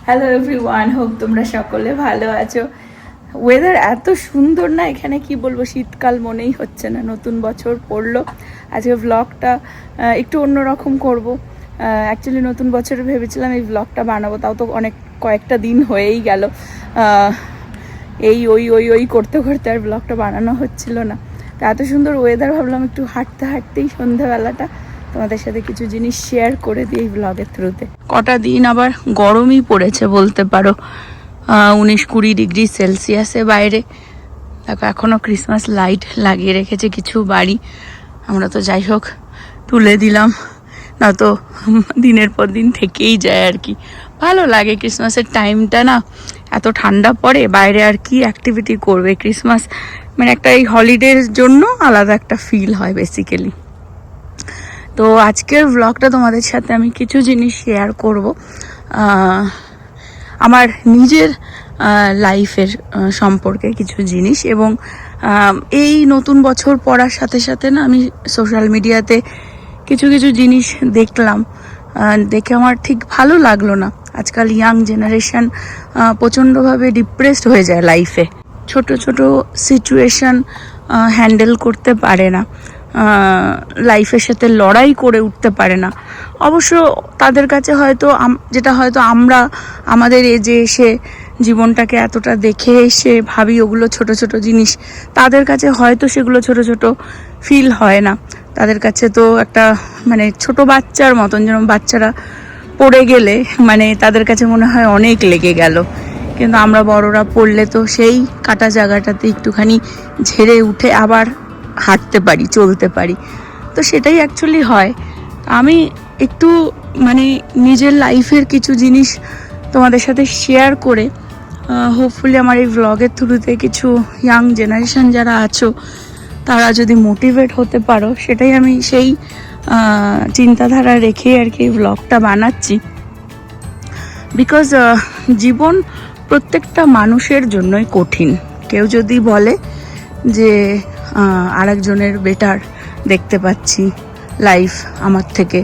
Hello everyone, hope তোমরা সকলে ভালো আছো। ওয়েদার এত সুন্দর না, এখানে কি বলবো, শীতকাল মনেই হচ্ছে না। নতুন বছর পড়লো, আজকে ব্লগটা একটু অন্যরকম করব। অ্যাকচুয়ালি নতুন বছরে ভেবেছিলাম এই ব্লগটা বানাবো, তাও তো কয়েকটা দিন হয়েই গেল। এই ওই ওই ওই করতে করতে আর ব্লগটা বানানো হচ্ছিল না। তো এত সুন্দর ওয়েদার, ভাবলাম একটু হাঁটতে হাঁটতেই সন্ধ্যাবেলাটা তোমাদের সাথে কিছু জিনিস শেয়ার করে দিই ব্লগের থ্রুতে। কটা দিন আবার গরমই পড়েছে বলতে পারো, 19-20 ডিগ্রি সেলসিয়াসে বাইরে। দেখো এখনও ক্রিসমাস লাইট লাগিয়ে রেখেছে কিছু বাড়ি। আমরা তো যাই হোক তুলে দিলাম, না তো দিনের পর দিন থেকেই যায় আর কি। ভালো লাগে ক্রিসমাসের টাইমটা, না এত ঠান্ডা পড়ে, বাইরে আর কি অ্যাক্টিভিটি করবে। ক্রিসমাস মানে একটা এই হলিডের জন্য আলাদা একটা ফিল হয় বেসিক্যালি। তো আজকের ব্লগটা তোমাদের সাথে আমি কিছু জিনিস শেয়ার করব, আমার নিজের লাইফের সম্পর্কে কিছু জিনিস। এবং এই নতুন বছর পড়ার সাথে সাথে না আমি সোশ্যাল মিডিয়াতে কিছু কিছু জিনিস দেখলাম, দেখে আমার ঠিক ভালো লাগলো না। আজকাল ইয়াং জেনারেশন প্রচণ্ডভাবে ডিপ্রেসড হয়ে যায় লাইফে, ছোট ছোট সিচুয়েশন হ্যান্ডেল করতে পারে না, লাইফের সাথে লড়াই করে উঠতে পারে না। অবশ্য তাদের কাছে হয়তো যেটা হয়তো আমরা আমাদের এজে এসে জীবনটাকে এতটা দেখে এসে ভাবি ওগুলো ছোট ছোট জিনিস, তাদের কাছে হয়তো সেগুলো ছোট ছোট ফিল হয় না। তাদের কাছে তো একটা মানে ছোট বাচ্চার মতন, যেরকম বাচ্চারা পড়ে গেলে মানে তাদের কাছে মনে হয় অনেক লেগে গেল, কিন্তু আমরা বড়রা পড়লে তো সেই কাটা জায়গাটাতে একটুখানি ঝেড়ে উঠে আবার হাঁটতে পারি, চলতে পারি। তো সেটাই অ্যাকচুয়ালি হয়। আমি একটু মানে নিজের লাইফের কিছু জিনিস তোমাদের সাথে শেয়ার করে হোপফুলি আমার এই ব্লগের থ্রুতে কিছু ইয়াং জেনারেশন যারা আছো তারা যদি মোটিভেট হতে পারো, সেটাই আমি সেই চিন্তাধারা রেখে আর কি ব্লগটা বানাচ্ছি। বিকজ জীবন প্রত্যেকটা মানুষের জন্যই কঠিন। কেউ যদি বলে যে আরেকজনের বেটার দেখতে পাচ্ছি লাইফ আমার থেকে,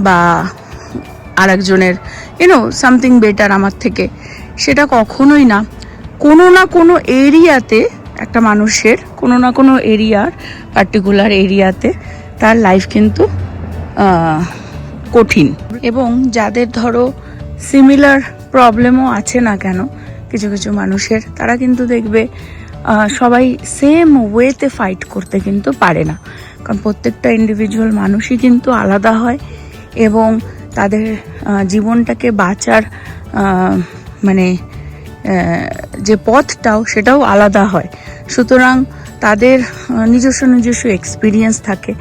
বা আরেকজনের সামথিং বেটার আমার থেকে, সেটা কখনোই না। কোনো না কোনো এরিয়াতে একটা মানুষের, কোনো না কোনো এরিয়ার পার্টিকুলার এরিয়াতে তার লাইফ কিন্তু কঠিন। এবং যাদের ধরো সিমিলার প্রবলেমও আছে না কেন কিছু কিছু মানুষের, তারা কিন্তু দেখবে সবাই সেম ওয়েতে ফাইট করতে কিন্তু পারে না। কারণ প্রত্যেকটা ইন্ডিভিজুয়াল মানুষই কিন্তু আলাদা হয় এবং তাদের জীবনটাকে বাঁচার মানে যে পথটাও সেটাও আলাদা হয়। সুতরাং তাদের নিজস্ব নিজস্ব এক্সপিরিয়েন্স থাকে,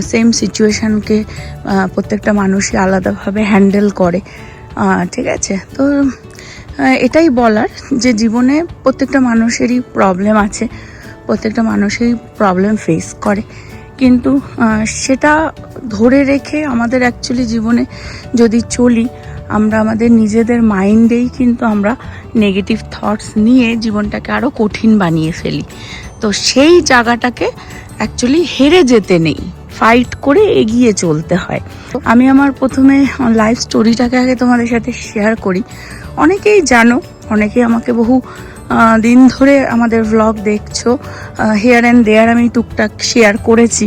সেম সিচুয়েশানকে প্রত্যেকটা মানুষই আলাদাভাবে হ্যান্ডেল করে। ঠিক আছে, তো এটাই বলার যে জীবনে প্রত্যেকটা মানুষেরই প্রবলেম আছে, প্রত্যেকটা মানুষই প্রবলেম ফেস করে, কিন্তু সেটা ধরে রেখে আমাদের অ্যাকচুয়ালি জীবনে যদি চলি, আমরা আমাদের নিজেদের মাইন্ডেই কিন্তু আমরা নেগেটিভ থটস নিয়ে জীবনটাকে আরও কঠিন বানিয়ে ফেলি। তো সেই জায়গাটাকে অ্যাকচুয়ালি হেরে যেতে নেই, ফাইট করে এগিয়ে চলতে হয়। আমি আমার প্রথমে লাইফ স্টোরিটাকে আগে তোমাদের সাথে শেয়ার করি। অনেকেই জানো, অনেকেই আমাকে বহু দিন ধরে আমাদের ব্লগ দেখছো, হেয়ার অ্যান্ড দেয়ার আমি টুকটাক শেয়ার করেছি।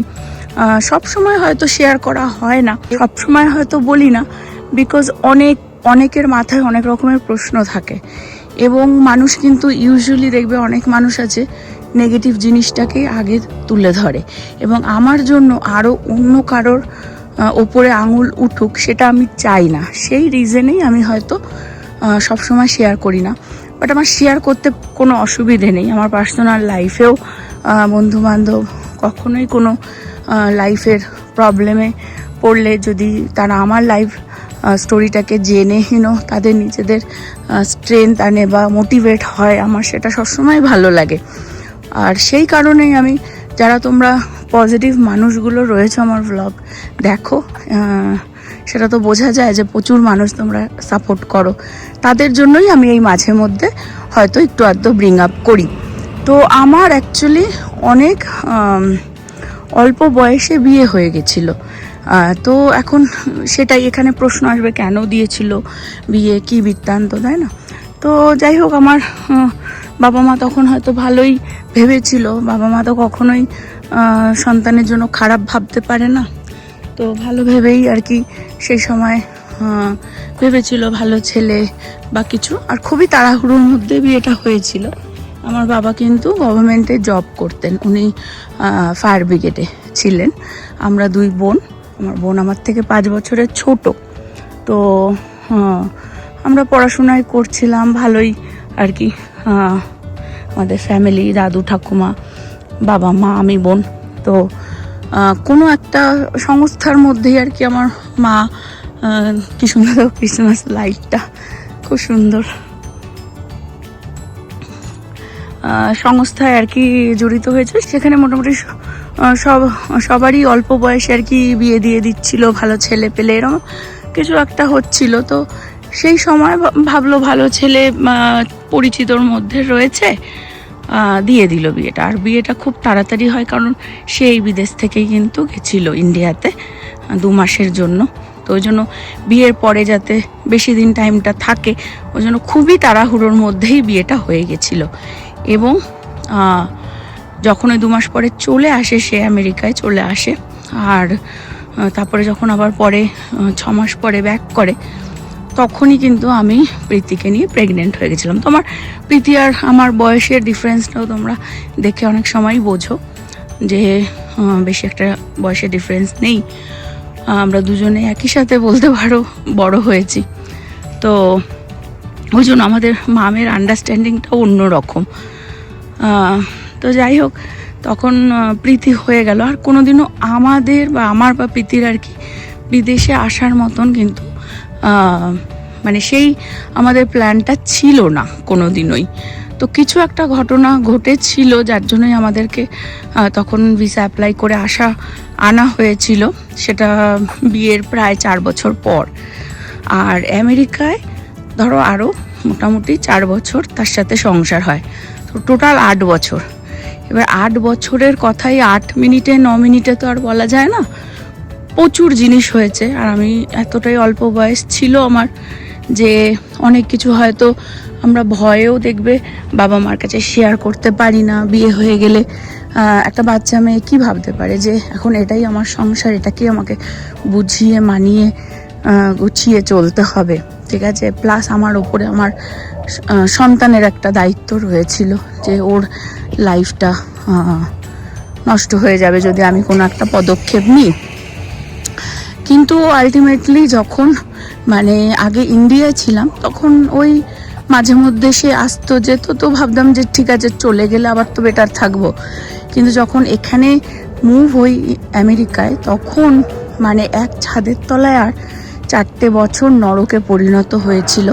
সব সময় হয়তো শেয়ার করা হয় না, সব সময় হয়তো বলি না, বিকজ অনেকের মাথায় অনেক রকমের প্রশ্ন থাকে এবং মানুষ কিন্তু ইউজুয়ালি দেখবে অনেক মানুষ আছে নেগেটিভ জিনিসটাকে আগে তুলে ধরে, এবং আমার জন্য আরও অন্য কারোর ওপরে আঙুল উঠুক সেটা আমি চাই না। সেই রিজনেই আমি হয়তো সবসময় শেয়ার করি না। বাট আমার শেয়ার করতে কোনো অসুবিধে নেই। আমার পার্সোনাল লাইফেও বন্ধুবান্ধব কখনোই কোনো লাইফের প্রবলেমে পড়লে যদি তারা আমার লাইফ স্টোরিটাকে জেনে তাদের নিজেদের স্ট্রেংথ আনে বা মোটিভেট হয়, আমার সেটা সবসময় ভালো লাগে। আর সেই কারণেই আমি, যারা তোমরা পজিটিভ মানুষগুলো রয়েছে আমার ব্লগ দেখো, সেটা তো বোঝা যায় যে প্রচুর মানুষ তোমরা সাপোর্ট করো, তাদের জন্যই আমি এই মাঝে মধ্যে হয়তো একটু আধটু ব্রিং আপ করি। তো আমার অ্যাকচুয়ালি অনেক অল্প বয়সে বিয়ে হয়ে গেছিলো। তো এখন সেটাই এখানে প্রশ্ন আসবে, কেন দিয়েছিল বিয়ে, কি বৃত্তান্ত, তাই না? তো যাই হোক, আমার বাবা মা তখন হয়তো ভালোই ভেবেছিল। বাবা মা তো কখনোই সন্তানের জন্য খারাপ ভাবতে পারে না, তো ভালো ভেবেই আর কি সেই সময় ভেবেছিল ভালো ছেলে বা কিছু। আর খুবই তাড়াহুড়োর মধ্যে বিয়েটা হয়েছিল। আমার বাবা কিন্তু গভর্নমেন্টে জব করতেন, উনি ফায়ার ব্রিগেডে ছিলেন। আমরা 2 বোন, আমার বোন আমার থেকে 5 বছরের ছোট। তো আমরা পড়াশোনায় করছিলাম ভালোই আর কি। আমাদের ফ্যামিলি, দাদু ঠাকুমা, বাবা মা, আমি বোন। তো কোনো একটা সংস্থার মধ্যেই আর কি আমার মা, কি সুন্দর ক্রিসমাস লাইটটা, খুব সুন্দর, সংস্থায় আর কি জড়িত হয়েছে। সেখানে মোটামুটি সবারই অল্প বয়সে আর কি বিয়ে দিয়ে দিচ্ছিল, ভালো ছেলে পেলে এরকম কিছু একটা হচ্ছিল। তো সেই সময় ভাবলো ভালো ছেলে পরিচিতর মধ্যে রয়েছে, দিয়ে দিল বিয়েটা। আর বিয়েটা খুব তাড়াতাড়ি হয়, কারণ সেই বিদেশ থেকেই কিন্তু গেছিল ইন্ডিয়াতে 2 মাসের জন্য। তো ওই জন্য বিয়ের পরে যাতে বেশি দিন টাইমটা থাকে, ওই জন্য খুবই তাড়াহুড়োর মধ্যেই বিয়েটা হয়ে গেছিলো। এবং যখন ওই 2 মাস পরে চলে আসে, সে আমেরিকায় চলে আসে। আর তারপরে যখন আবার পরে 6 মাস পরে ব্যাক করে, তখনই কিন্তু আমি প্রীতিকে নিয়ে প্রেগনেন্ট হয়ে গেছিলাম। তো আমার প্রীতি আর আমার বয়সের ডিফারেন্সটাও তোমরা দেখে অনেক সময় বোঝো যে বেশি একটা বয়সের ডিফারেন্স নেই। আমরা দুজনে একই সাথে বলতে পারো বড় হয়েছি। তো ওই জন্য আমাদের মামের আন্ডারস্ট্যান্ডিংটাও অন্যরকম। তো যাই হোক, তখন প্রীতি হয়ে গেল। আর কোনোদিনও আমাদের বা আমার বা প্রীতির আর কি বিদেশে আসার মতন কিন্তু মানে সেই আমাদের প্ল্যানটা ছিল না কোনো দিনই। তো কিছু একটা ঘটনা ঘটেছিল, যার জন্যই আমাদেরকে তখন ভিসা অ্যাপ্লাই করে আনা হয়েছিল। সেটা বিয়ের প্রায় 4 বছর পর। আর আমেরিকায় ধরো আরও মোটামুটি 4 বছর তার সাথে সংসার হয়, তো টোটাল 8 বছর। এবার 8 বছরের কথাই 8 মিনিটে 9 মিনিটে তো আর বলা যায় না, প্রচুর জিনিস হয়েছে। আর আমি এতটাই অল্প বয়স ছিল আমার যে অনেক কিছু হয়তো আমরা ভয়েও দেখবে বাবা মার কাছে শেয়ার করতে পারি না। বিয়ে হয়ে গেলে একটা বাচ্চা মেয়ে কী ভাবতে পারে যে এখন এটাই আমার সংসার, এটাকেই আমাকে বুঝিয়ে মানিয়ে গুছিয়ে চলতে হবে, ঠিক আছে। প্লাস আমার ওপরে আমার সন্তানের একটা দায়িত্ব রয়েছিল যে ওর লাইফটা নষ্ট হয়ে যাবে যদি আমি কোনো একটা পদক্ষেপ নিই। কিন্তু আলটিমেটলি যখন মানে আগে ইন্ডিয়ায় ছিলাম, তখন ওই মাঝে মধ্যে সে আসতো যেত, তো ভাবতাম যে ঠিক আছে চলে গেলে আবার তো বেটার থাকবো। কিন্তু যখন এখানে মুভ হই আমেরিকায়, তখন মানে এক ছাদের তলায় আর 4টে বছর নরকে পরিণত হয়েছিল।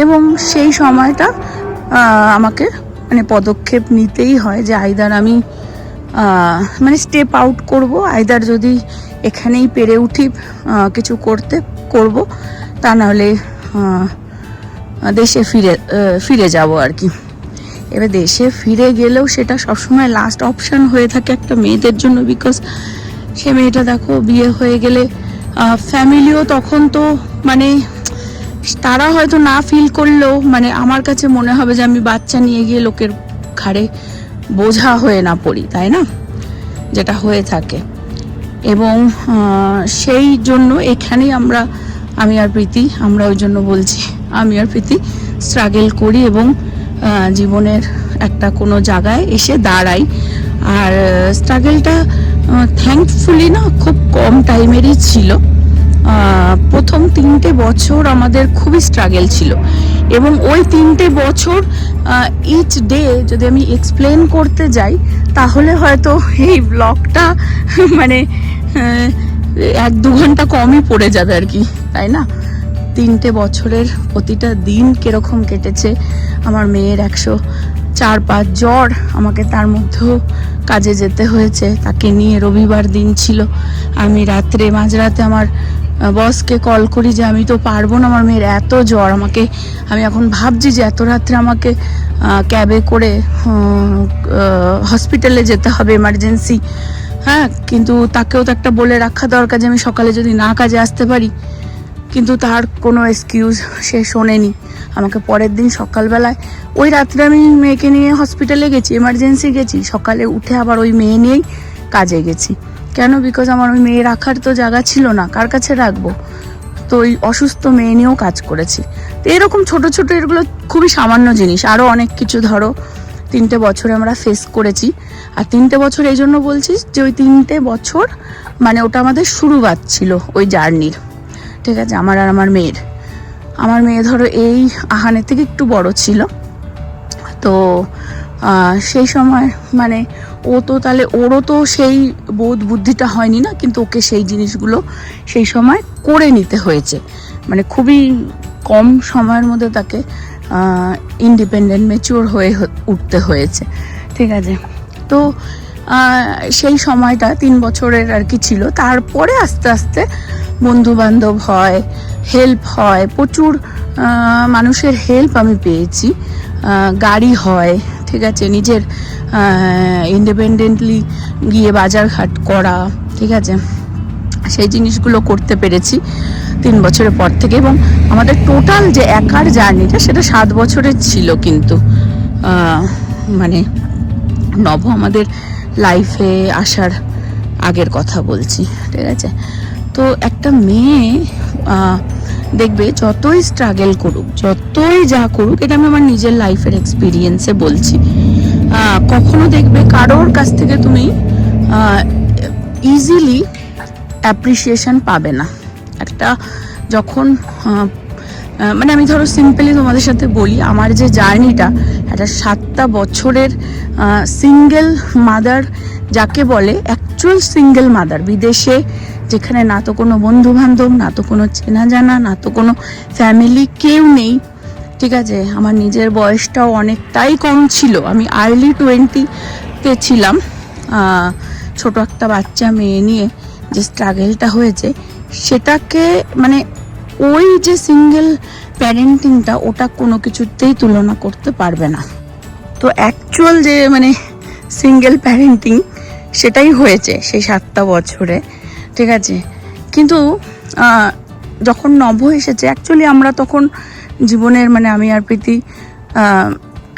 এবং সেই সময়টা আমাকে মানে পদক্ষেপ নিতেই হয় যে আইদার আমি মানে স্টেপ আউট করব, আইদার যদি এখানেই পেরে উঠি কিছু করব, তা নাহলে দেশে ফিরে যাব আর কি। এবার দেশে ফিরে গেলেও সেটা সবসময় লাস্ট অপশান হয়ে থাকে একটা মেয়েদের জন্য, বিকজ সে মেয়েটা দেখো বিয়ে হয়ে গেলে ফ্যামিলিও তখন তো মানে তারা হয়তো না ফিল করলেও মানে আমার কাছে মনে হবে যে আমি বাচ্চা নিয়ে গিয়ে লোকের ঘাড়ে বোঝা হয়ে না পড়ি, তাই না, যেটা হয়ে থাকে। এবং সেই জন্য এখানেই আমি আর প্রীতি, আমরা ওই জন্য বলছি আমি আর প্রীতি স্ট্রাগল করি এবং জীবনের একটা কোনো জায়গায় এসে দাঁড়াই। আর স্ট্রাগলটা থ্যাঙ্কফুলি না খুব কম টাইমেরই ছিল। প্রথম 3টে বছর আমাদের খুবই স্ট্রাগল ছিল, এবং ওই 3টে বছর ইচ ডে যদি আমি এক্সপ্লেন করতে যাই তাহলে হয়তো এই ব্লগটা মানে 1-2 ঘন্টা কমই পড়ে যাবে আর কি, তাই না। 3টে বছরের প্রতিটা দিন কিরকম কেটেছে। আমার মেয়ের 104-5 জ্বর, আমাকে তার মধ্যেও কাজে যেতে হয়েছে, তাকে নিয়ে রবিবার দিন ছিল। আমি মাঝরাতে আমার বসকে কল করি যে আমি তো পারবো না, আমার মেয়ের এত জ্বর। আমি এখন ভাবছি যে এত রাত্রে আমাকে ক্যাবে করে হসপিটালে যেতে হবে এমার্জেন্সি, হ্যাঁ, কিন্তু তাকেও তো একটা বলে রাখা দরকার যে আমি সকালে যদি না কাজে আসতে পারি, কিন্তু তার কোনো এক্সকিউজ সে শোনেনি। আমাকে পরের দিন সকালবেলায়, ওই রাত্রে আমি মেয়েকে নিয়ে হসপিটালে গেছি, এমার্জেন্সি গেছি, সকালে উঠে আবার ওই মেয়ে নিয়েই কাজে গেছি। কেন? বিকজ আমার ওই মেয়ে রাখার তো জায়গা ছিল না, কার কাছে রাখবো? তো ওই অসুস্থ মেয়ে নিয়েও কাজ করেছি। তো এরকম ছোট ছোট এগুলো খুবই সামান্য জিনিস। আরও অনেক কিছু ধরো 3টে বছরে আমরা ফেস করেছি। আর 3টে বছর এই জন্য বলছি যে ওই 3টে বছর মানে ওটা আমাদের শুরুয়াত ছিল ওই জার্নির, ঠিক আছে? আমার আর আমার মেয়ে ধরো এই আহানের থেকে একটু বড় ছিল। তো সেই সময় মানে ও তো তাহলে ওরও তো সেই বোধ বুদ্ধিটা হয়নি না, কিন্তু ওকে সেই জিনিসগুলো সেই সময় করে নিতে হয়েছে। মানে খুবই কম সময়ের মধ্যে তাকে ইন্ডিপেন্ডেন্ট ম্যাচিওর হয়ে উঠতে হয়েছে, ঠিক আছে? তো সেই সময়টা 3 বছরের আর কি ছিল। তারপরে আস্তে আস্তে বন্ধু বান্ধব হয়, হেল্প হয়, প্রচুর মানুষের হেল্প আমি পেয়েছি, গাড়ি হয়, ঠিক আছে? নিজের ইন্ডিপেন্ডেন্টলি গিয়ে বাজার ঘাট করা, ঠিক আছে? সেই জিনিসগুলো করতে পেরেছি 3 বছরের পর থেকে। এবং আমাদের টোটাল যে একার জার্নিটা সেটা 7 বছরের ছিল। কিন্তু মানে নভ আমাদের লাইফে আসার আগের কথা বলছি, ঠিক আছে? তো একটা মেয়ে দেখবে যতই স্ট্রাগল করুক, যতই যা করুক, এটা আমি আমার নিজের লাইফের এক্সপিরিয়েন্সে বলছি, কখনো দেখবে কারোর কাছ থেকে তুমি ইজিলি অ্যাপ্রিসিয়েশন পাবে না। একটা যখন মানে আমি ধরো সিম্পলি তোমাদের সাথে বলি, আমার যে জার্নিটা, একটা 7টা বছরের সিঙ্গেল মাদার যাকে বলে, অ্যাকচুয়াল সিঙ্গেল মাদার, বিদেশে, যেখানে না তো কোনো বন্ধু বান্ধব, না তো কোনো চেনা জানা, না তো কোনো ফ্যামিলি, কেউ নেই, ঠিক আছে? আমার নিজের বয়সটাও অনেকটাই কম ছিল, আমি আর্লি 20-তে ছিলাম। ছোট একটা বাচ্চা মেয়ে নিয়ে যে স্ট্রাগলটা হয়েছে, সেটাকে মানে ওই যে সিঙ্গেল প্যারেন্টিংটা, ওটা কোনো কিছুতেই তুলনা করতে পারবে না। তো অ্যাকচুয়াল যে মানে সিঙ্গেল প্যারেন্টিং, সেটাই হয়েছে সেই 7টা বছরে, ঠিক আছে? কিন্তু যখন নভ এসেছে, অ্যাকচুয়ালি আমরা তখন জীবনের মানে আমি আর প্রীতি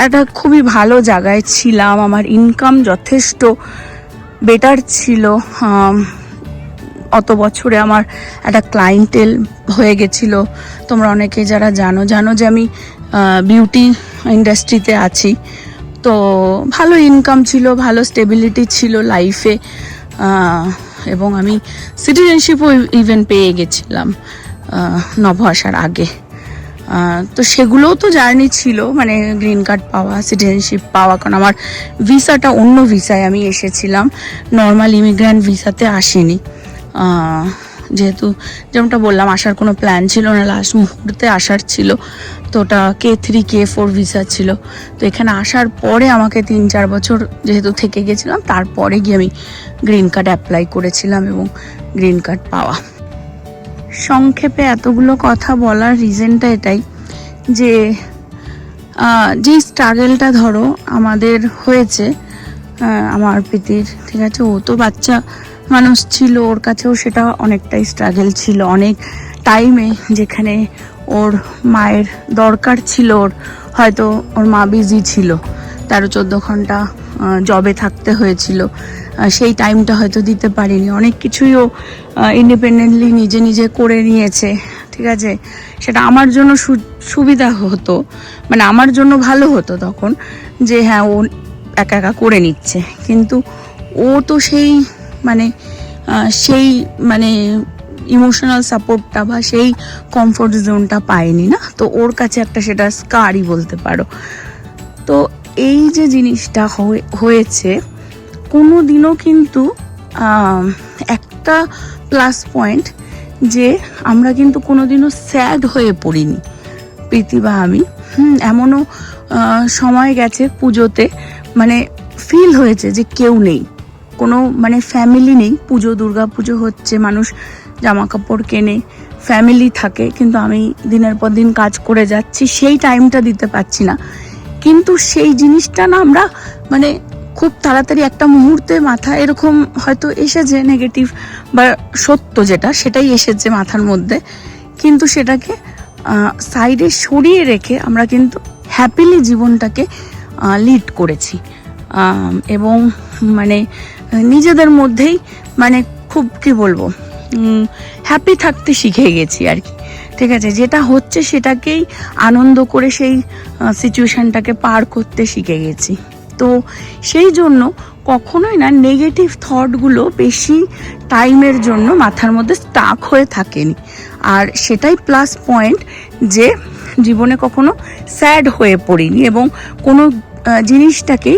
একটা খুবই ভালো জায়গায় ছিলাম। আমার ইনকাম যথেষ্ট বেটার ছিল। অত বছরে আমার একটা ক্লায়েন্টেল হয়ে গেছিল। তোমরা অনেকে যারা জানো যে আমি বিউটি ইন্ডাস্ট্রিতে আছি। তো ভালো ইনকাম ছিল, ভালো স্টেবিলিটি ছিল লাইফে, এবং আমি সিটিজেনশিপও ইভেন পেয়ে গেছিলাম নভ আসার আগে। তো সেগুলোও তো জার্নি ছিল, মানে গ্রিন কার্ড পাওয়া, সিটিজেনশিপ পাওয়া। কারণ আমার ভিসাটা অন্য ভিসায় আমি এসেছিলাম, নর্মাল ইমিগ্র্যান্ট ভিসাতে আসিনি। যেহেতু যেমনটা বললাম, আসার কোনো প্ল্যান ছিল না, লাস্ট মুহূর্তে আসার ছিল। তো ওটা K3 K4 ভিসা ছিল। তো এখানে আসার পরে আমাকে 3-4 বছর যেহেতু থেকে গেছিলাম, তারপরে গিয়ে আমি গ্রিন কার্ড অ্যাপ্লাই করেছিলাম এবং গ্রিন কার্ড পাওয়া। সংক্ষেপে এতগুলো কথা বলার রিজনটা এটাই যে যে স্ট্রাগলটা ধরো আমাদের হয়েছে, আমার প্রীতির, ঠিক আছে? ও তো বাচ্চা মানুষ ছিল, ওর কাছেও সেটা অনেকটাই স্ট্রাগল ছিল। অনেক টাইমে যেখানে ওর মায়ের দরকার ছিল, ওর হয়তো ওর মা বিজি ছিল, 13-14 ঘন্টা জবে থাকতে হয়েছিল, সেই টাইমটা হয়তো দিতে পারিনি। অনেক কিছুই ও ইন্ডিপেন্ডেন্টলি নিজে করে নিয়েছে, ঠিক আছে? সেটা আমার জন্য সুবিধা হতো, মানে আমার জন্য ভালো হতো তখন, যে হ্যাঁ ও একা করে নিচ্ছে। কিন্তু ও তো সেই মানে ইমোশনাল সাপোর্টটা বা সেই কমফোর্ট জোনটা পায়নি না। তো ওর কাছে একটা সেটা স্কারই বলতে পারো। তো এই যে জিনিসটা হয়েছে, কোনো দিনও কিন্তু একটা প্লাস পয়েন্ট যে আমরা কিন্তু কোনোদিনও স্যাড হয়ে পড়িনি, প্রীতি বা আমি। এমনও সময় গেছে পুজোতে, মানে ফিল হয়েছে যে কেউ নেই, কোনো মানে ফ্যামিলি নেই। দুর্গা পুজো হচ্ছে, মানুষ জামা কাপড় কেনে, ফ্যামিলি থাকে, কিন্তু আমি দিনের পর দিন কাজ করে যাচ্ছি, সেই টাইমটা দিতে পারছি না। কিন্তু সেই জিনিসটা না আমরা মানে খুব তাড়াতাড়ি একটা মুহূর্তে মাথা এরকম হয়তো এসেছে নেগেটিভ বা সত্য যেটা সেটাই এসেছে মাথার মধ্যে, কিন্তু সেটাকে সাইডে সরিয়ে রেখে আমরা কিন্তু হ্যাপিলি জীবনটাকে লিড করেছি এবং মানে নিজেদের মধ্যেই মানে খুব কি বলবো হ্যাপি থাকতে শিখে গেছি আর কি। ঠিক আছে, যেটা হচ্ছে সেটাকেই আনন্দ করে সেই সিচুয়েশনটাকে পার করতে শিখে গেছি। তো সেই জন্য কখনোই না নেগেটিভ থটগুলো বেশি টাইমের জন্য মাথার মধ্যে স্টাক হয়ে থাকেনি। আর সেটাই প্লাস পয়েন্ট যে জীবনে কখনো স্যাড হয়ে পড়িনি এবং কোনো জিনিসটাকেই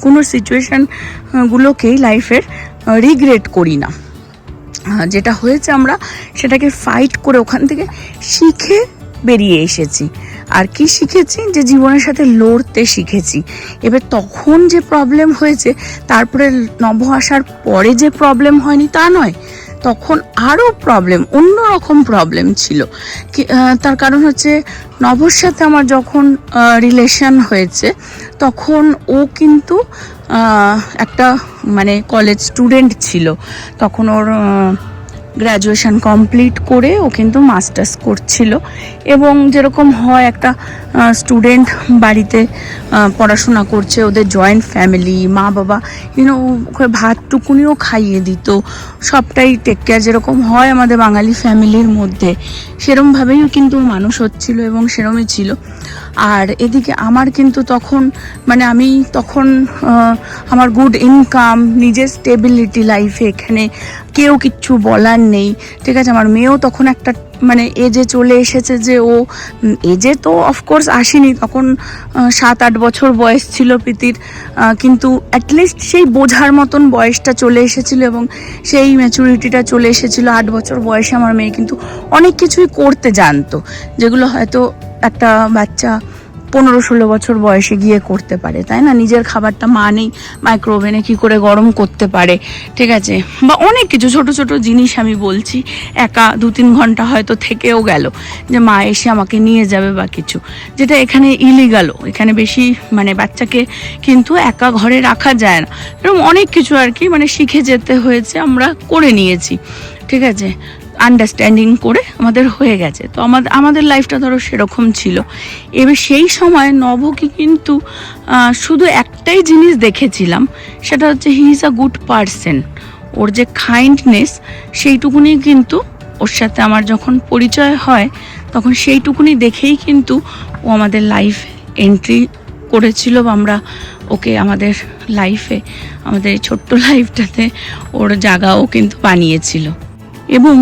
কোনো সিচুয়েশানগুলোকেই লাইফের রিগ্রেট করি না। যেটা হয়েছে আমরা সেটাকে ফাইট করে ওখান থেকে শিখে বেরিয়ে এসেছি। আর কি শিখেছি, যে জীবনের সাথে লড়তে শিখেছি। এবার তখন যে প্রবলেম হয়েছে তারপরে নভ আসার পরে যে প্রবলেম হয়নি তা নয়, তখন আরও প্রবলেম, অন্যরকম প্রবলেম ছিল। তার কারণ হচ্ছে নভর সাথে আমার যখন রিলেশন হয়েছে তখন ও কিন্তু একটা মানে কলেজ স্টুডেন্ট ছিল। তখন ওর গ্র্যাজুয়েশন কমপ্লিট করে ও কিন্তু মাস্টার্স করছিল এবং যেরকম হয় একটা স্টুডেন্ট বাড়িতে পড়াশোনা করছে, ওদের জয়েন্ট ফ্যামিলি, মা বাবা ওকে ভাতটুকুনিও খাইয়ে দিত, সবটাই টেক কেয়ার যেরকম হয় আমাদের বাঙালি ফ্যামিলির মধ্যে, সেরমভাবেই কিন্তু মানুষ হচ্ছিল এবং সেরমই ছিল। আর এদিকে আমার কিন্তু তখন মানে আমি তখন আমার গুড ইনকাম, নিজের স্টেবিলিটি লাইফে, এখানে কেউ কিচ্ছু বলার নেই। ঠিক আছে, আমার মেয়েও তখন একটা মানে এজে চলে এসেছে যে ও এজে তো অফকোর্স আসেনি, তখন 7-8 বছর বয়স ছিল প্রীতির, কিন্তু অ্যাটলিস্ট সেই বোঝার মতন বয়সটা চলে এসেছিল এবং সেই ম্যাচুরিটিটা চলে এসেছিল। 8 বছর বয়সে আমার মেয়ে কিন্তু অনেক কিছুই করতে জানতো, যেগুলো হয়তো একটা বাচ্চা 15-16 বছর বয়সে গিয়ে করতে পারে, তাই না? নিজের খাবারটা মা নেই মাইক্রোওভেনে কি করে গরম করতে পারে, ঠিক আছে, বা অনেক কিছু ছোট ছোট জিনিস আমি বলছি, একা 2-3 ঘন্টা হয়তো থেকেও গেল যে মা এসে আমাকে নিয়ে যাবে বা কিছু, যেটা এখানে ইলিগালও, এখানে বেশি মানে বাচ্চাকে কিন্তু একা ঘরে রাখা যায় না, এরকম অনেক কিছু আর কি মানে শিখে যেতে হয়েছে, আমরা করে নিয়েছি। ঠিক আছে, আন্ডারস্ট্যান্ডিং করে আমাদের হয়ে গেছে। তো আমাদের লাইফটা ধরো সেরকম ছিল। এবার সেই সময় নভকে কিন্তু শুধু একটাই জিনিস দেখেছিলাম, সেটা হচ্ছে he is a good person. ওর যে কাইন্ডনেস সেইটুকুনি কিন্তু ওর সাথে আমার যখন পরিচয় হয় তখন সেইটুকুনি দেখেই কিন্তু ও আমাদের লাইফ এন্ট্রি করেছিল বা আমরা ওকে আমাদের লাইফে, আমাদের এই ছোট্ট লাইফটাতে ওর জায়গাও কিন্তু বানিয়েছিল। এবং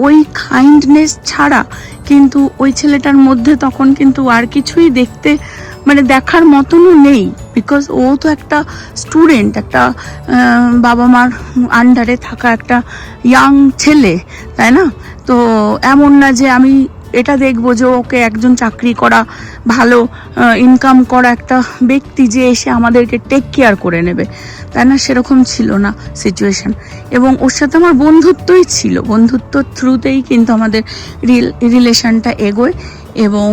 ওই কাইন্ডনেস ছাড়া কিন্তু ওই ছেলেটার মধ্যে তখন কিন্তু আর কিছুই দেখতে মানে দেখার মতনও নেই, বিকজ ও তো একটা স্টুডেন্ট, একটা বাবা মার আন্ডারে থাকা একটা ইয়াং ছেলে, তাই না? তো এমন না যে আমি এটা দেখবো যে ওকে একজন চাকরি করা ভালো ইনকাম করা একটা ব্যক্তি যে এসে আমাদেরকে টেক কেয়ার করে নেবে, তাই না? সেরকম ছিল না সিচুয়েশন। এবং ওর সাথে আমার বন্ধুত্বই ছিল, বন্ধুত্বর থ্রুতেই কিন্তু আমাদের রিলেশনটা এগোয়। এবং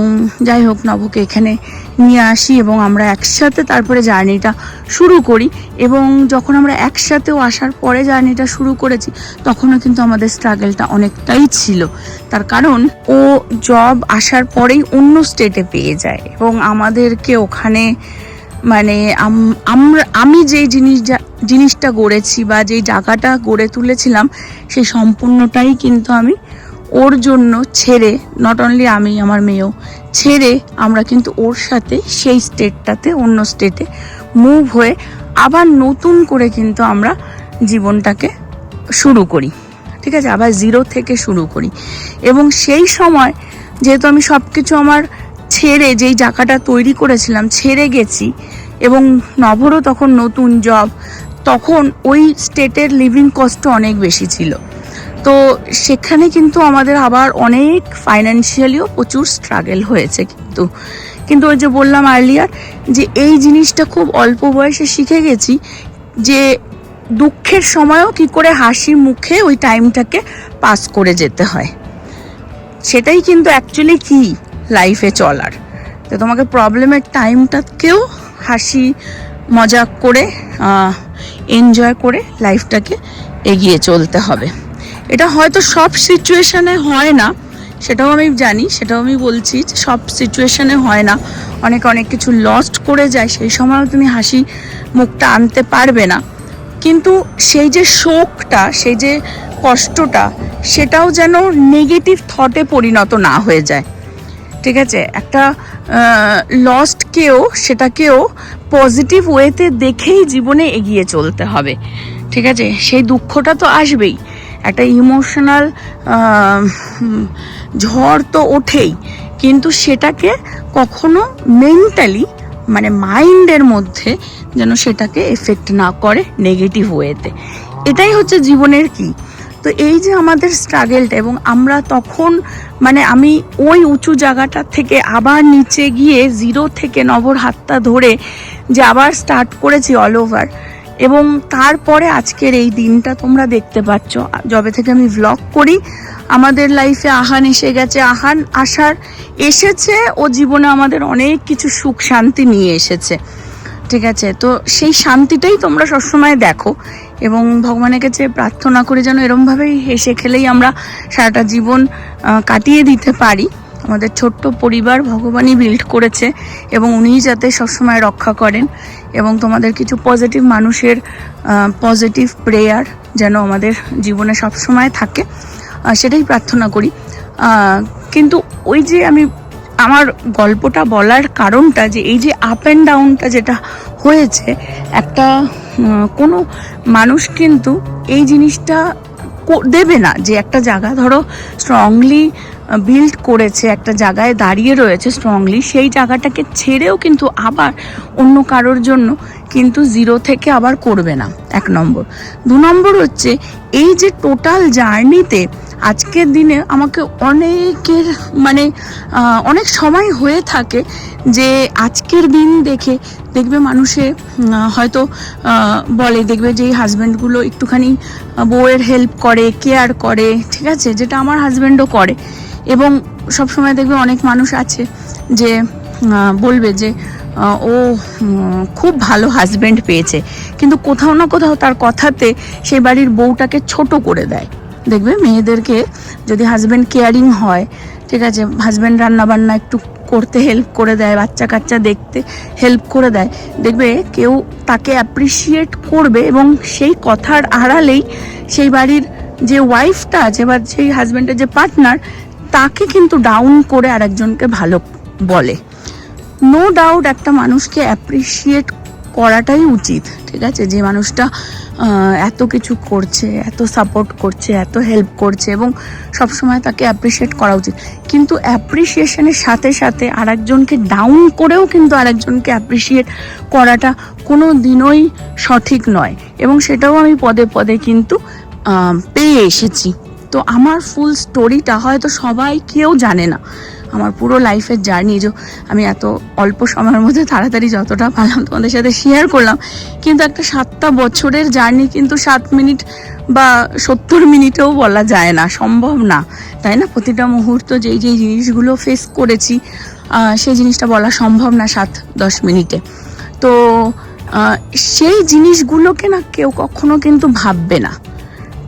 যাই হোক, নভকে এখানে নিয়ে আসি এবং আমরা একসাথে তারপরে জার্নিটা শুরু করি। এবং যখন আমরা একসাথেও আসার পরে জার্নিটা শুরু করেছি তখনও কিন্তু আমাদের স্ট্রাগলটা অনেকটাই ছিল। তার কারণ ও জব আসার পরেই অন্য স্টেটে পেয়ে যায় এবং আমাদেরকে ওখানে মানে আমি যেই জিনিসটা গড়েছি বা যেই জায়গাটা গড়ে তুলেছিলাম সেই সম্পূর্ণটাই কিন্তু আমি ওর জন্য ছেড়ে, নট অনলি আমি, আমার মেয়েও ছেড়ে আমরা কিন্তু ওর সাথে সেই স্টেটটাতে, অন্য স্টেটে মুভ হয়ে আবার নতুন করে কিন্তু আমরা জীবনটাকে শুরু করি। ঠিক আছে, আবার জিরো থেকে শুরু করি। এবং সেই সময় যেহেতু আমি সব কিছু আমার ছেড়ে, যেই জায়গাটা তৈরি করেছিলাম ছেড়ে গেছি, এবং নভরও তখন নতুন জব, তখন ওই স্টেটের লিভিং কস্টও অনেক বেশি ছিল। তো সেখানে কিন্তু আমাদের আবার অনেক ফাইন্যান্সিয়ালিও প্রচুর স্ট্রাগল হয়েছে। কিন্তু ওই যে বললাম আর্লিয়ার যে এই জিনিসটা খুব অল্প বয়সে শিখে গেছি যে দুঃখের সময়ও কি করে হাসি মুখে ওই টাইমটাকে পাস করে যেতে হয়। সেটাই কিন্তু অ্যাকচুয়ালি কি লাইফে চলার, তো তোমাকে প্রবলেমের টাইমটাকেও হাসি মজা করে এনজয় করে লাইফটাকে এগিয়ে চলতে হবে। এটা হয়তো সব সিচুয়েশনে হয় না, সেটাও আমি জানি, সেটাও আমি বলছি যে সব সিচুয়েশনে হয় না, অনেক কিছু লস্ট করে যায়, সেই সময়ও তুমি হাসি মুখটা আনতে পারবে না। কিন্তু সেই যে শোকটা, সেই যে কষ্টটা, সেটাও যেন নেগেটিভ থটে পরিণত না হয়ে যায়। ঠিক আছে, একটা লস্টকেও সেটাকেও পজিটিভ ওয়েতে দেখেই জীবনে এগিয়ে চলতে হবে। ঠিক আছে, সেই দুঃখটা তো আসবেই, একটা ইমোশনাল ঝড় তো ওঠেই, কিন্তু সেটাকে কখনো মেন্টালি মানে মাইন্ডের মধ্যে যেন সেটাকে এফেক্ট না করে নেগেটিভ ওয়েতে। এটাই হচ্ছে জীবনের কি। তো এই যে আমাদের স্ট্রাগেলটা, এবং আমরা তখন মানে আমি ওই উঁচু জায়গাটা থেকে আবার নিচে গিয়ে জিরো থেকে নবর হাতটা ধরে যে আবার স্টার্ট করেছি অল ওভার, এবং তারপরে আজকের এই দিনটা তোমরা দেখতে পাচ্ছ। যবে থেকে আমি ভ্লগ করি আমাদের লাইফে আহান এসে গেছে, আহান এসেছে ও জীবনে আমাদের অনেক কিছু সুখ শান্তি নিয়ে এসেছে। ঠিক আছে, তো সেই শান্তিটাই তোমরা সবসময় দেখো, এবং ভগবানের কাছে প্রার্থনা করে যেন এরমভাবেই হেসে খেলেই আমরা সারাটা জীবন কাটিয়ে দিতে পারি। আমাদের ছোট্ট পরিবার ভগবানই বিল্ড করেছে, এবং উনিই যাতে সবসময় রক্ষা করেন, এবং তোমাদের কিছু পজিটিভ মানুষের পজিটিভ প্রেয়ার যেন আমাদের জীবনে সবসময় থাকে, সেটাই প্রার্থনা করি। কিন্তু ওই যে আমি আমার গল্পটা বলার কারণটা যে এই যে আপ অ্যান্ড ডাউনটা যেটা হয়েছে, একটা কোনো মানুষ কিন্তু এই জিনিসটা দেবে না যে একটা জায়গা ধরো স্ট্রংলি বিল্ড করেছে, একটা জায়গায় দাঁড়িয়ে রয়েছে স্ট্রংলি, সেই জায়গাটাকে ছেড়েও কিন্তু আবার অন্য কারোর জন্য কিন্তু জিরো থেকে আবার করবে না, 1 নম্বর। 2 নম্বর হচ্ছে এই যে টোটাল জার্নিতে আজকের দিনে আমাকে অনেকের মানে অনেক সময় হয়ে থাকে যে আজকের দিন দেখবে মানুষে হয়তো বলে, দেখবে যে হাজব্যান্ডগুলো একটুখানি বউয়ের হেল্প করে, কেয়ার করে, ঠিক আছে, যেটা আমার হাজব্যান্ডও করে। এবং সবসময় দেখবে অনেক মানুষ আছে যে বলবে যে ও খুব ভালো হাজব্যান্ড পেয়েছে, কিন্তু কোথাও না কোথাও তার কথাতে সেই বাড়ির বউটাকে ছোট করে দেয়। দেখবে মেয়েদেরকে যদি হাজব্যান্ড কেয়ারিং হয়, ঠিক আছে, হাজব্যান্ড রান্নাবান্না একটু করতে হেল্প করে দেয়, বাচ্চা কাচ্চা দেখতে হেল্প করে দেয়, দেখবে কেউ তাকে অ্যাপ্রিসিয়েট করবে, এবং সেই কথার আড়ালেই সেই বাড়ির যে ওয়াইফটা আছে বা সেই হাজব্যান্ডের যে পার্টনার, তাকে কিন্তু ডাউন করে আরেকজনকে ভালো বলে। নো ডাউট একটা মানুষকে অ্যাপ্রিসিয়েট করাটাই উচিত। ঠিক আছে, যে মানুষটা এত কিছু করছে, এত সাপোর্ট করছে, এত হেল্প করছে, এবং সবসময় তাকে অ্যাপ্রিসিয়েট করা উচিত। কিন্তু অ্যাপ্রিসিয়েশনের সাথে সাথে আরেকজনকে ডাউন করেও কিন্তু আরেকজনকে অ্যাপ্রিসিয়েট করাটা কোনো দিনই সঠিক নয়, এবং সেটাও আমি পদে পদে কিন্তু পেয়ে এসেছি। তো আমার ফুল স্টোরিটা হয়তো সবাই কেউ জানে না, আমার পুরো লাইফের জার্নি যে আমি এত অল্প সময়ের মধ্যে তাড়াতাড়ি যতটা পারলাম তোমাদের সাথে শেয়ার করলাম। কিন্তু একটা 7টা বছরের জার্নি কিন্তু 7 মিনিট বা 70 মিনিটেও বলা যায় না, সম্ভব না, তাই না? প্রতিটা মুহূর্ত যেই জিনিসগুলো ফেস করেছি সেই জিনিসটা বলা সম্ভব না 7-10 মিনিটে। তো সেই জিনিসগুলোকে না কেউ কখনো কিন্তু ভাববে না,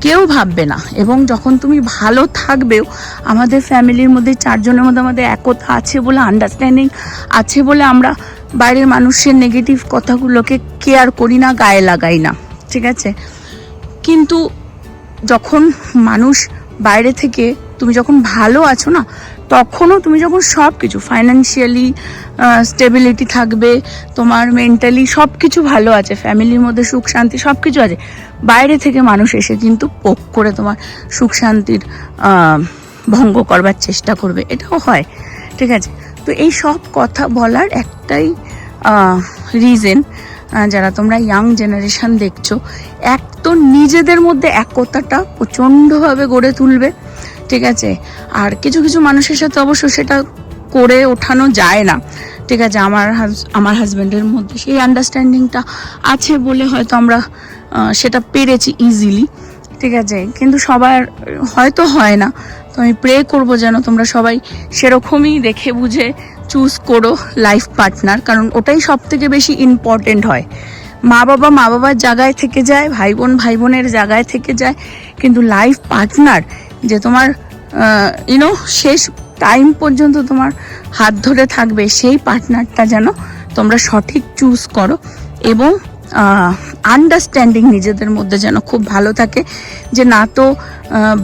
কেউ ভাববে না। এবং যখন তুমি ভালো থাকবেও, আমাদের ফ্যামিলির মধ্যে 4 জনের মধ্যে আমাদের একতা আছে বলে, আন্ডারস্ট্যান্ডিং আছে বলে আমরা বাইরের মানুষের নেগেটিভ কথাগুলোকে কেয়ার করি না, গায়ে লাগাই না, ঠিক আছে। কিন্তু যখন মানুষ বাইরে থেকে, তুমি যখন ভালো আছো না, তখনও তুমি যখন সব কিছু ফাইন্যান্সিয়ালি স্টেবিলিটি থাকবে, তোমার মেন্টালি সব কিছু ভালো আছে, ফ্যামিলির মধ্যে সুখ শান্তি সব কিছু আছে, বাইরে থেকে মানুষ এসে কিন্তু পোক করে তোমার সুখ শান্তির ভঙ্গ করবার চেষ্টা করবে, এটাও হয়, ঠিক আছে। তো এই সব কথা বলার একটাই রিজন, যারা তোমরা ইয়াং জেনারেশন দেখছো, এক তো নিজেদের মধ্যে একতাটা প্রচণ্ডভাবে গড়ে তুলবে, ঠিক আছে। আর কিছু কিছু মানুষের সাথে অবশ্য সেটা করে ওঠানো যায় না, ঠিক আছে। আমার হাজব্যান্ডের মধ্যে সেই আন্ডারস্ট্যান্ডিংটা আছে বলে হয়তো আমরা সেটা পেরেছি ইজিলি, ঠিক আছে। কিন্তু সবার হয়তো হয় না, তো আমি প্রে করবো যেন তোমরা সবাই সেরকমই দেখে বুঝে চুজ করো লাইফ পার্টনার, কারণ ওটাই সব থেকে বেশি ইম্পর্টেন্ট হয়। মা বাবার জায়গায় থেকে যায়, ভাই বোনের জায়গায় থেকে যায়, কিন্তু লাইফ পার্টনার যে তোমার শেষ টাইম পর্যন্ত তোমার হাত ধরে থাকবে, সেই পার্টনারটা যেন তোমরা সঠিক চুজ করো। এবং আন্ডারস্ট্যান্ডিং নিজেদের মধ্যে যেন খুব ভালো থাকে, যে না তো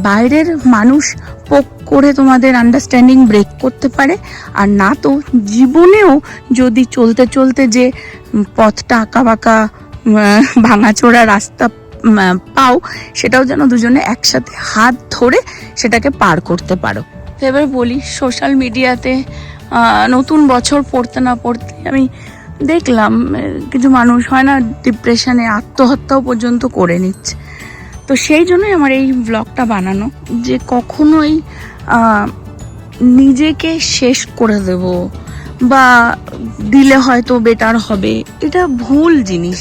বাইরের মানুষ পোক করে তোমাদের আন্ডারস্ট্যান্ডিং ব্রেক করতে পারে, আর না তো জীবনেও যদি চলতে চলতে যে পথটা আঁকাবাঁকা ভাঙাচোরা রাস্তা পাও, সেটাও যেন দুজনে একসাথে হাত ধরে সেটাকে পার করতে পারো। এবার বলি, সোশ্যাল মিডিয়াতে নতুন বছর পড়তে না পড়তে আমি দেখলাম কিছু মানুষ হয় না ডিপ্রেশনে আত্মহত্যাও পর্যন্ত করে নিচ্ছে। তো সেই জন্যই আমার এই ব্লগটা বানানো, যে কখনোই নিজেকে শেষ করে দেব বা দিলে হয়তো বেটার হবে, এটা ভুল জিনিস।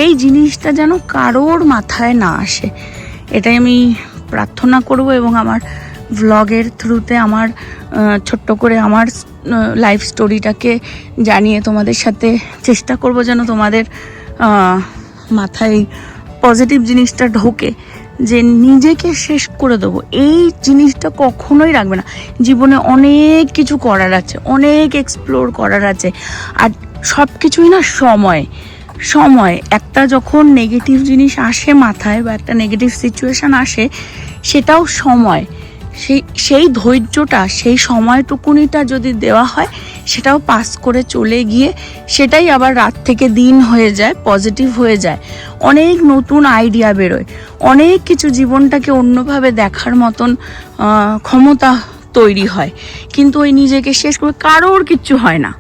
এই জিনিসটা যেন কারোর মাথায় না আসে, এটাই আমি প্রার্থনা করব। এবং আমার ভ্লগের থ্রুতে আমার ছোট্ট করে আমার লাইফ স্টোরিটাকে জানিয়ে তোমাদের সাথে চেষ্টা করব যেন তোমাদের মাথায় পজিটিভ জিনিসটা ঢোকে, যে নিজেকে শেষ করে দেবো এই জিনিসটা কখনোই রাখবে না। জীবনে অনেক কিছু করার আছে, অনেক এক্সপ্লোর করার আছে, আর সব কিছুই না সময় একটা যখন নেগেটিভ জিনিস আসে মাথায় বা একটা নেগেটিভ সিচুয়েশান আসে, সেটাও সময়। সেই ধৈর্যটা, সেই সময়টুকুনিটা যদি দেওয়া হয়, সেটাও পাস করে চলে গিয়ে সেটাই আবার রাত থেকে দিন হয়ে যায়, পজিটিভ হয়ে যায়, অনেক নতুন আইডিয়া বেরোয়, অনেক কিছু জীবনটাকে অন্যভাবে দেখার মতন ক্ষমতা তৈরি হয়। কিন্তু ওই নিজেকে শেষ করে কারোর কিচ্ছু হয় না।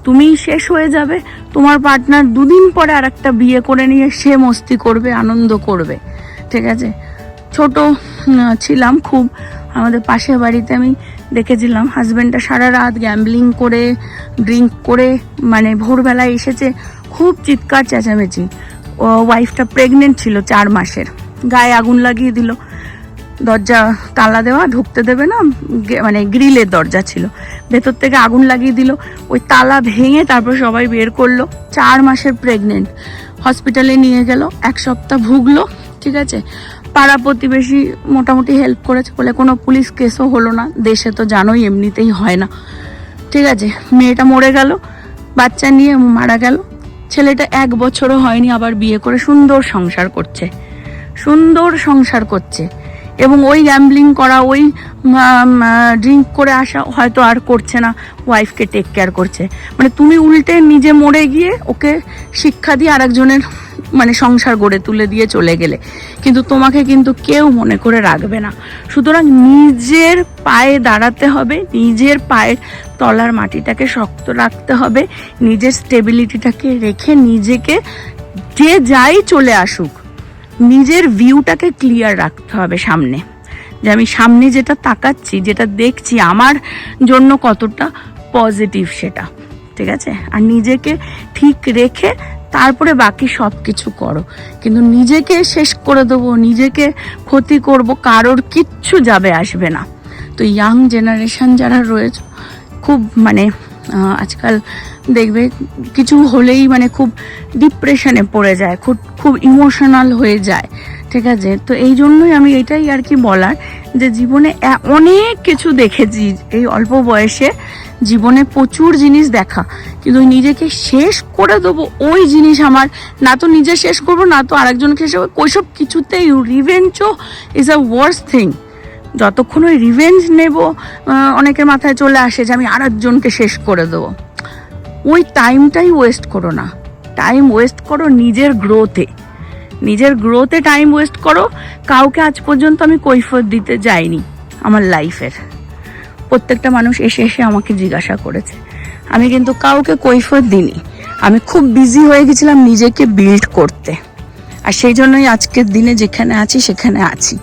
তুমি শেষ হয়ে যাবে, তোমার পার্টনার দুদিন পরে আর একটা বিয়ে করে নিয়ে সে মস্তি করবে, আনন্দ করবে, ঠিক আছে। ছোট ছিলাম খুব, আমাদের পাশের বাড়িতে আমি দেখেছিলাম হাজব্যান্ডটা সারা রাত গ্যাম্বলিং করে, ড্রিঙ্ক করে, মানে ভোরবেলায় এসেছে, খুব চিৎকার চেঁচামেচি। ও ওয়াইফটা প্রেগনেন্ট ছিল 4 মাসের, গায়ে আগুন লাগিয়ে দিল, দরজা তালা দেওয়া, ঢুকতে দেবে না, মানে গ্রিলের দরজা ছিল, ভেতর থেকে আগুন লাগিয়ে দিল, ওই তালা ভেঙে তারপর সবাই বের করলো। 4 মাসের প্রেগনেন্ট, হসপিটালে নিয়ে গেল, 1 সপ্তাহ ভুগলো, ঠিক আছে। পাড়া প্রতিবেশী মোটামুটি হেল্প করেছে বলে কোনো পুলিশ কেসও হলো না, দেশে তো জানোই এমনিতেই হয় না, ঠিক আছে। মেয়েটা মরে গেল, বাচ্চা নিয়ে মারা গেল। ছেলেটা 1 বছরও হয়নি আবার বিয়ে করে সুন্দর সংসার করছে। এবং ওই গ্যাম্বলিং করা, ওই ড্রিঙ্ক করে আসা হয়তো আর করছে না, ওয়াইফকে টেক কেয়ার করছে। মানে তুমি উল্টে নিজে মরে গিয়ে ওকে শিক্ষা দিয়ে আরেকজনের মানে সংসার গড়ে তুলে দিয়ে চলে গেলে, কিন্তু তোমাকে কিন্তু কেউ মনে করে রাখবে না। সুতরাং নিজের পায়ে দাঁড়াতে হবে, নিজের পায়ের তলার মাটিটাকে শক্ত রাখতে হবে, নিজের স্টেবিলিটিটাকে রেখে নিজেকে, যে যাই চলে আসুক, নিজের ভিউটাকে ক্লিয়ার রাখতে হবে সামনে, যে আমি সামনে যেটা তাকাচ্ছি, যেটা দেখছি, আমার জন্য কতটা পজিটিভ সেটা, ঠিক আছে। আর নিজেকে ঠিক রেখে তারপরে বাকি সব কিছু করো। কিন্তু নিজেকে শেষ করে দেবো, নিজেকে ক্ষতি করব, কারোর কিচ্ছু যাবে আসবে না। তো ইয়াং জেনারেশন যারা রয়েছে, খুব মানে আজকাল দেখবে কিছু হলেই মানে খুব ডিপ্রেশনে পড়ে যায়, খুব ইমোশনাল হয়ে যায়, ঠিক আছে। তো এই জন্যই আমি এটাই আর কি বলার, যে জীবনে অনেক কিছু দেখেছি এই অল্প বয়সে, জীবনে প্রচুর জিনিস দেখা, কিন্তু নিজেকে শেষ করে দেবো ওই জিনিস আমার, না তো নিজে শেষ করবো, না তো আরেকজনকে শেষ করবো, ওইসব কিছুতেই রিভেঞ্জও ইজ আ ওয়ার্স্ট থিং। যতক্ষণ ওই রিভেঞ্জ নেব, অনেকের মাথায় চলে আসে যে আমি আরেকজনকে শেষ করে দেবো, ওই টাইমটাই ওয়েস্ট করো না। টাইম ওয়েস্ট করো নিজের গ্রোথে টাইম ওয়েস্ট করো। কাউকে আজ পর্যন্ত আমি কৈফিয়ত দিতে যাইনি আমার লাইফের, প্রত্যেকটা মানুষ এসে আমাকে জিজ্ঞাসা করেছে, আমি কিন্তু কাউকে কৈফিয়ত দিইনি। আমি খুব বিজি হয়ে গেছিলাম নিজেকে বিল্ড করতে, আর সেই জন্যই আজকের দিনে যেখানে আছি সেখানে আছি।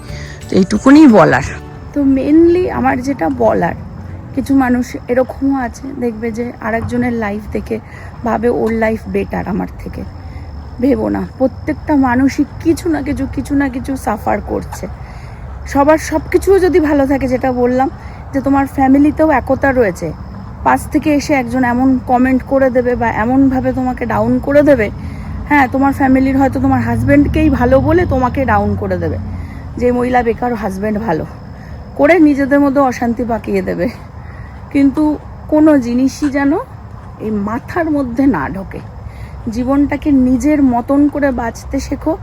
তো এইটুকুনি বলার। তো মেনলি আমার যেটা বলার, কিছু মানুষ এরকমও আছে দেখবে যে আরেকজনের লাইফ দেখে ভাবে ওর লাইফ বেটার আমার থেকে। ভেবো না, প্রত্যেকটা মানুষই কিছু না কিছু সাফার করছে, সবার সব কিছুও যদি ভালো থাকে, যেটা বললাম যে তোমার ফ্যামিলিতেও একতা রয়েছে, পাশ থেকে এসে একজন এমন কমেন্ট করে দেবে বা এমনভাবে তোমাকে ডাউন করে দেবে, হ্যাঁ তোমার ফ্যামিলির হয়তো তোমার হাজব্যান্ডকেই ভালো বলে তোমাকে ডাউন করে দেবে, যে মহিলা বেকার, হাজব্যান্ড ভালো করে নিজেদের মধ্যে অশান্তি পাকিয়ে দেবে, কিন্তু কোনো জিনিসই যেন এই মাথার মধ্যে না ঢোকে। জীবনটাকে নিজের মতন করে বাঁচতে শেখো,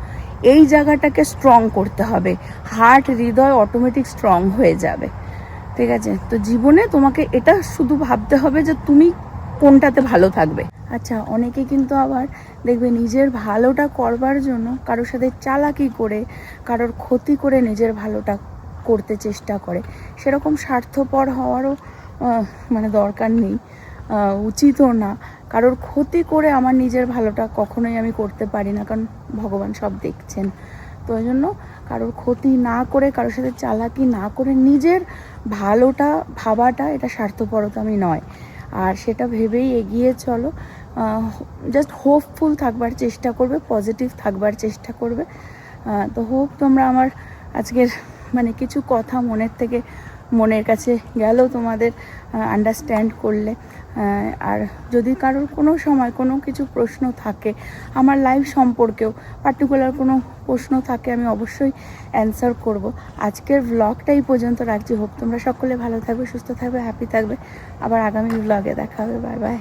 এই জায়গাটাকে স্ট্রং করতে হবে, হার্ট হৃদয় অটোমেটিক স্ট্রং হয়ে যাবে, ঠিক আছে? তো জীবনে তোমাকে এটা শুধু ভাবতে হবে যে তুমি কোনটাতে ভালো থাকবে। আচ্ছা, অনেকে কিন্তু আবার দেখবে নিজের ভালোটা করবার জন্য কারোর সাথে চালাকি করে, কারোর ক্ষতি করে নিজের ভালোটা করতে চেষ্টা করে। সেরকম স্বার্থপর হওয়ারও মানে দরকার নেই, উচিতও না। কারোর ক্ষতি করে আমার নিজের ভালোটা কখনোই আমি করতে পারি না, কারণ ভগবান সব দেখছেন। তো ওই জন্য কারোর ক্ষতি না করে, কারোর সাথে চালাকি না করে নিজের ভালোটা ভাবাটা, এটা স্বার্থপরতা আমি নয়। আর সেটা ভেবেই এগিয়ে চলো, জাস্ট হোপফুল থাকবার চেষ্টা করবে, পজিটিভ থাকবার চেষ্টা করবে। তো হোপ তোমরা আমার আজকের মানে কিছু কথা মনের থেকে মনের কাছে গেলেও তোমাদের আন্ডারস্ট্যান্ড করলে। আর যদি কারোর কোনো সময় কোনো কিছু প্রশ্ন থাকে আমার লাইফ সম্পর্কেও, পার্টিকুলার কোনো প্রশ্ন থাকে, আমি অবশ্যই অ্যান্সার করব। আজকের ব্লগটা এই পর্যন্ত রাখছি। হোপ তোমরা সকলে ভালো থাকবে, সুস্থ থাকবে, হ্যাপি থাকবে। আবার আগামী ব্লগে দেখা হবে। Bye bye.